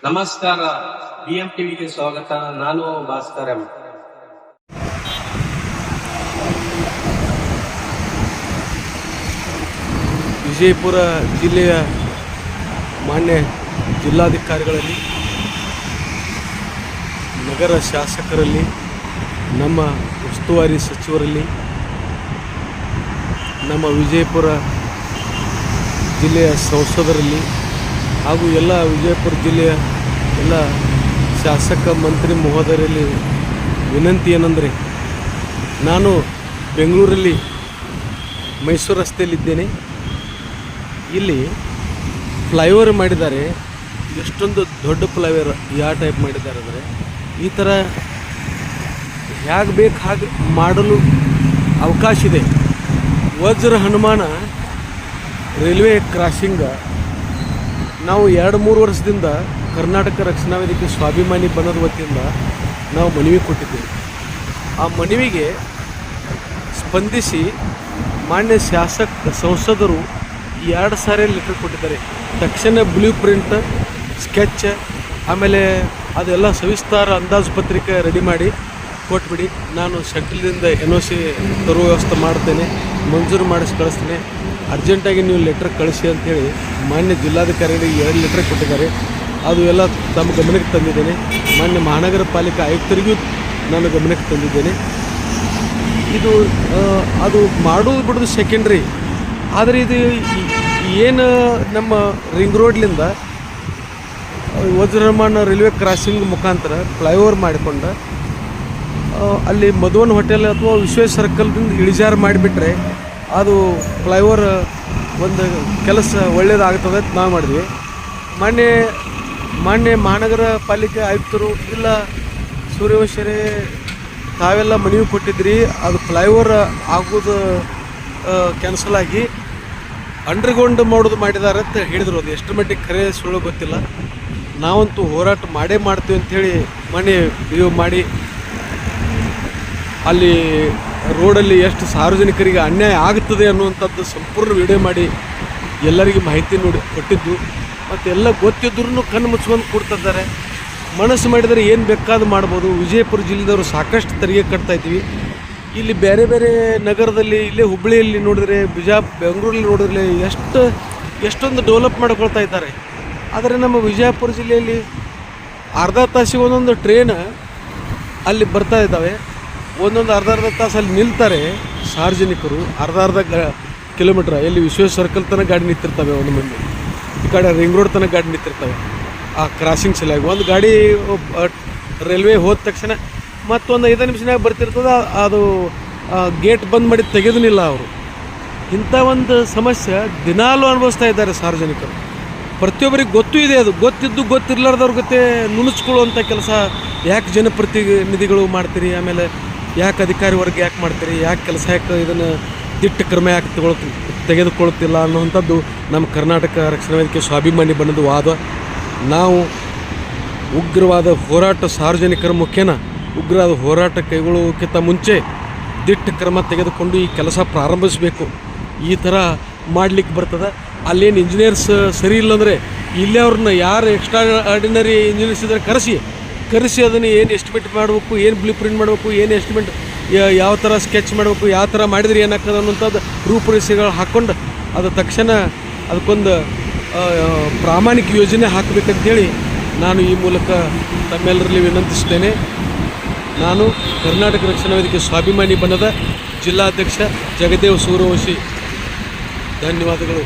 ನಮಸ್ಕಾರ. BM ಟಿವಿಗೆ ಸ್ವಾಗತ. ನಾನು ಭಾಸ್ಕರ್ ಎಂ. ವಿಜಯಪುರ ಜಿಲ್ಲೆಯ ಮಾನ್ಯ ಜಿಲ್ಲಾಧಿಕಾರಿಗಳಲ್ಲಿ, ನಗರ ಶಾಸಕರಲ್ಲಿ, ನಮ್ಮ ಉಸ್ತುವಾರಿ ಸಚಿವರಲ್ಲಿ, ನಮ್ಮ ವಿಜಯಪುರ ಜಿಲ್ಲೆಯ ಸಂಸದರಲ್ಲಿ ಹಾಗೂ ಎಲ್ಲ ವಿಜಯಪುರ ಜಿಲ್ಲೆಯ ಎಲ್ಲ ಶಾಸಕ ಮಂತ್ರಿ ಮಹೋದಯರಲ್ಲಿ ವಿನಂತಿ ಏನಂದರೆ, ನಾನು ಬೆಂಗಳೂರಲ್ಲಿ ಮೈಸೂರು ರಸ್ತೆಯಲ್ಲಿದ್ದೇನೆ. ಇಲ್ಲಿ ಫ್ಲೈಓವರ್ ಮಾಡಿದ್ದಾರೆ. ಎಷ್ಟೊಂದು ದೊಡ್ಡ ಫ್ಲೈಓವರ್ ಯಾವ ಟೈಪ್ ಮಾಡಿದ್ದಾರೆ ಅಂದರೆ, ಈ ಥರ ಹೇಗೆ ಬೇಕು ಹಾಗೆ ಮಾಡಲು ಅವಕಾಶ ಇದೆ. ವಜ್ರ ಹನುಮಾನ ರೈಲ್ವೆ ಕ್ರಾಸಿಂಗ ನಾವು 2-3 ವರ್ಷದಿಂದ ಕರ್ನಾಟಕ ರಕ್ಷಣಾ ವೇದಿಕೆ ಸ್ವಾಭಿಮಾನಿ ಬಣದ ವತಿಯಿಂದ ನಾವು ಮನವಿ ಕೊಟ್ಟಿದ್ದೇವೆ. ಆ ಮನವಿಗೆ ಸ್ಪಂದಿಸಿ ಮಾನ್ಯ ಸಂಸದರು 2 ಸಾರಿ ಲೆಟರ್ ಕೊಟ್ಟಿದ್ದಾರೆ. ತಕ್ಷಣ ಬ್ಲೂ ಪ್ರಿಂಟ್, ಸ್ಕೆಚ್, ಆಮೇಲೆ ಅದೆಲ್ಲ ಸವಿಸ್ತಾರ ಅಂದಾಜು ಪತ್ರಿಕೆ ರೆಡಿ ಮಾಡಿ ಕೊಟ್ಬಿಡಿ, ನಾನು ಸೆಂಟ್ರಲಿಂದ NOC ತರುವ ವ್ಯವಸ್ಥೆ ಮಾಡ್ತೇನೆ, ಮಂಜೂರು ಮಾಡಿಸಿ ಕಳಿಸ್ತೇನೆ, ಅರ್ಜೆಂಟಾಗಿ ನೀವು ಲೆಟ್ರ್ ಕಳಿಸಿ ಅಂಥೇಳಿ ಮಾನ್ಯ ಜಿಲ್ಲಾಧಿಕಾರಿಗಳಿಗೆ 2 ಲೆಟ್ರ್ ಕೊಟ್ಟಿದ್ದಾರೆ. ಅದು ಎಲ್ಲ ತಮ್ಮ ಗಮನಕ್ಕೆ ತಂದಿದ್ದೇನೆ. ಮಾನ್ಯ ಮಹಾನಗರ ಪಾಲಿಕೆ ಆಯುಕ್ತರಿಗೂ ನಾನು ಗಮನಕ್ಕೆ ತಂದಿದ್ದೇನೆ. ಇದು ಅದು ಮಾಡೋದು ಬಿಡೋದು ಸೆಕೆಂಡ್ರಿ, ಆದರೆ ಇದು ಏನು ನಮ್ಮ ರಿಂಗ್ ರೋಡ್ಲಿಂದ ವಜ್ರಹನುಮಾನ ರೈಲ್ವೆ ಕ್ರಾಸಿಂಗ್ ಮುಖಾಂತರ ಫ್ಲೈಓವರ್ ಮಾಡಿಕೊಂಡು ಅಲ್ಲಿ ಮಧುವನ್ ಹೋಟೆಲ್ ಅಥವಾ ವಿಶ್ವೇಶ ಸರ್ಕಲ್ದಿಂದ ಇಳಿಜಾರು ಮಾಡಿಬಿಟ್ರೆ ಅದು ಫ್ಲೈಓವರ್ ಒಂದು ಕೆಲಸ ಒಳ್ಳೆಯದಾಗ್ತದೆ ಅಂತ ನಾವು ಮಾಡಿದ್ವಿ. ಮಾನ್ಯ ಮಹಾನಗರ ಪಾಲಿಕೆ ಆಯುಕ್ತರು ಇಲ್ಲ ಸೂರ್ಯವಂಶರೇ ತಾವೆಲ್ಲ ಮನವಿ ಕೊಟ್ಟಿದ್ರಿ, ಅದು ಫ್ಲೈಓವರ್ ಆಗೋದು ಕ್ಯಾನ್ಸಲ್ ಆಗಿ ಅಂಡರ್ಗ್ರೌಂಡ್ ಮಾಡಿದ್ದಾರೆ ಅಂತ ಹೇಳಿದರು. ಅದು ಎಷ್ಟು ಮಟ್ಟಿಗೆ ಖರೆ ಸುಳ್ಳು ಗೊತ್ತಿಲ್ಲ. ನಾವಂತೂ ಹೋರಾಟ ಮಾಡೇ ಮಾಡ್ತೀವಿ ಅಂಥೇಳಿ ಮನೆ ವಿಡಿಯೋ ಮಾಡಿ ಅಲ್ಲಿ ರೋಡಲ್ಲಿ ಎಷ್ಟು ಸಾರ್ವಜನಿಕರಿಗೆ ಅನ್ಯಾಯ ಆಗ್ತದೆ ಅನ್ನುವಂಥದ್ದು ಸಂಪೂರ್ಣ ವಿಡಿಯೋ ಮಾಡಿ ಎಲ್ಲರಿಗೂ ಮಾಹಿತಿ ಕೊಟ್ಟಿದ್ದು. ಮತ್ತು ಎಲ್ಲ ಗೊತ್ತಿದ್ರೂ ಕಣ್ಣು ಮುಚ್ಕೊಂಡು ಕೊಡ್ತಿದ್ದಾರೆ. ಮನಸ್ಸು ಮಾಡಿದರೆ ಏನು ಬೇಕಾದ್ರೂ ಮಾಡ್ಬೋದು. ವಿಜಯಪುರ ಜಿಲ್ಲೆದವರು ಸಾಕಷ್ಟು ತೆರಿಗೆ ಕಟ್ತಾಯಿದ್ದೀವಿ. ಇಲ್ಲಿ ಬೇರೆ ಬೇರೆ ನಗರದಲ್ಲಿ, ಇಲ್ಲೇ ಹುಬ್ಬಳ್ಳಿಯಲ್ಲಿ ನೋಡಿದ್ರೆ, ಬೆಂಗಳೂರಲ್ಲಿ ನೋಡಿದ್ರೆ ಎಷ್ಟೊಂದು ಡೆವಲಪ್ ಮಾಡ್ಕೊಳ್ತಾ ಇದ್ದಾರೆ. ಆದರೆ ನಮ್ಮ ವಿಜಯಪುರ ಜಿಲ್ಲೆಯಲ್ಲಿ ಅರ್ಧ ತಾಸಿಗೆ ಒಂದೊಂದು ಟ್ರೈನ್ ಅಲ್ಲಿ ಬರ್ತಾ ಇದ್ದಾವೆ. ಒಂದೊಂದು ಅರ್ಧ ತಾಸು ಅಲ್ಲಿ ನಿಲ್ತಾರೆ ಸಾರ್ವಜನಿಕರು. ಅರ್ಧ ಕಿಲೋಮೀಟ್ರ್ ಎಲ್ಲಿ ವಿಶ್ವೇಶ ಸರ್ಕಲ್ ತನಕ ಗಾಡಿ ನಿಂತಿರ್ತವೆ, ಒಂದು ಮಂದಿ ಈ ಕಡೆ ರಿಂಗ್ ರೋಡ್ ತನಕ ಗಾಡಿ ನಿಂತಿರ್ತವೆ. ಆ ಕ್ರಾಸಿಂಗ್ ಸಲುವಾಗಿ ಒಂದು ಗಾಡಿ ರೈಲ್ವೆ ಹೋದ ತಕ್ಷಣ ಮತ್ತೊಂದು 5 ನಿಮಿಷನಾಗ ಬರ್ತಿರ್ತದೆ. ಅದು ಗೇಟ್ ಬಂದ್ ಮಾಡಿ ತೆಗೆದನಿಲ್ಲ ಅವರು. ಇಂಥ ಒಂದು ಸಮಸ್ಯೆ ದಿನಾಲೂ ಅನುಭವಿಸ್ತಾ ಇದ್ದಾರೆ ಸಾರ್ವಜನಿಕರು. ಪ್ರತಿಯೊಬ್ಬರಿಗೆ ಗೊತ್ತೂ ಇದೆ. ಅದು ಗೊತ್ತಿರ್ಲಾರ್ದವ್ರ ಜೊತೆ ನುಣುಚ್ಕೊಳ್ಳುವಂಥ ಕೆಲಸ ಯಾಕೆ ಜನಪ್ರತಿನಿಧಿಗಳು ಮಾಡ್ತೀರಿ, ಆಮೇಲೆ ಯಾಕೆ ಅಧಿಕಾರಿ ವರ್ಗ ಯಾಕೆ ಮಾಡ್ತೀರಿ, ಯಾಕೆ ಇದನ್ನು ದಿಟ್ಟ ಕ್ರಮ ಯಾಕೆ ತೆಗೆದುಕೊಳ್ಳುತ್ತಿಲ್ಲ ಅನ್ನುವಂಥದ್ದು ನಮ್ಮ ಕರ್ನಾಟಕ ರಕ್ಷಣಾ ವೇದಿಕೆ ಸ್ವಾಭಿಮಾನಿ ಬಣದ ವಾದ. ನಾವು ಉಗ್ರವಾದ ಹೋರಾಟ, ಸಾರ್ವಜನಿಕರ ಮುಖೇನ ಉಗ್ರವಾದ ಹೋರಾಟ ಕೈಗೊಳ್ಳುವುದಕ್ಕಿಂತ ಮುಂಚೆ ದಿಟ್ಟ ಕ್ರಮ ತೆಗೆದುಕೊಂಡು ಈ ಕೆಲಸ ಪ್ರಾರಂಭಿಸಬೇಕು. ಈ ಥರ ಮಾಡಲಿಕ್ಕೆ ಬರ್ತದೆ. ಅಲ್ಲೇನು ಇಂಜಿನಿಯರ್ಸ್ ಸರಿ ಇಲ್ಲಂದರೆ ಇಲ್ಲೇ ಅವ್ರನ್ನ ಯಾರು ಎಕ್ಸ್ಟ್ರಾ ಆರ್ಡಿನರಿ ಇಂಜಿನಿಯರ್ಸ್ ಇದ್ದರೆ ಕರೆಸಿ ಅದನ್ನು ಏನು ಎಸ್ಟಿಮೇಟ್ ಮಾಡಬೇಕು, ಏನು ಬ್ಲೂ ಪ್ರಿಂಟ್ ಮಾಡಬೇಕು, ಏನು ಎಸ್ಟಿಮೇಟ್ ಯಾವ ಥರ ಸ್ಕೆಚ್ ಮಾಡಬೇಕು, ಯಾವ ಥರ ಮಾಡಿದರೆ ಏನಾಗ್ತದೆ ಅನ್ನೋಂಥದ್ದು ರೂಪುರೇಷೆಗಳು ಹಾಕ್ಕೊಂಡು ಅದು ತಕ್ಷಣ ಅದಕ್ಕೊಂದು ಪ್ರಾಮಾಣಿಕ ಯೋಜನೆ ಹಾಕಬೇಕಂತೇಳಿ ನಾನು ಈ ಮೂಲಕ ತಮ್ಮೆಲ್ಲರಲ್ಲಿ ವಿನಂತಿಸುತ್ತೇನೆ. ನಾನು ಕರ್ನಾಟಕ ರಕ್ಷಣಾ ವೇದಿಕೆ ಸ್ವಾಭಿಮಾನಿ ಬಣದ ಜಿಲ್ಲಾಧ್ಯಕ್ಷ ಜಗದೇವ್ ಸೂರ್ಯವಂಶಿ. ಧನ್ಯವಾದಗಳು.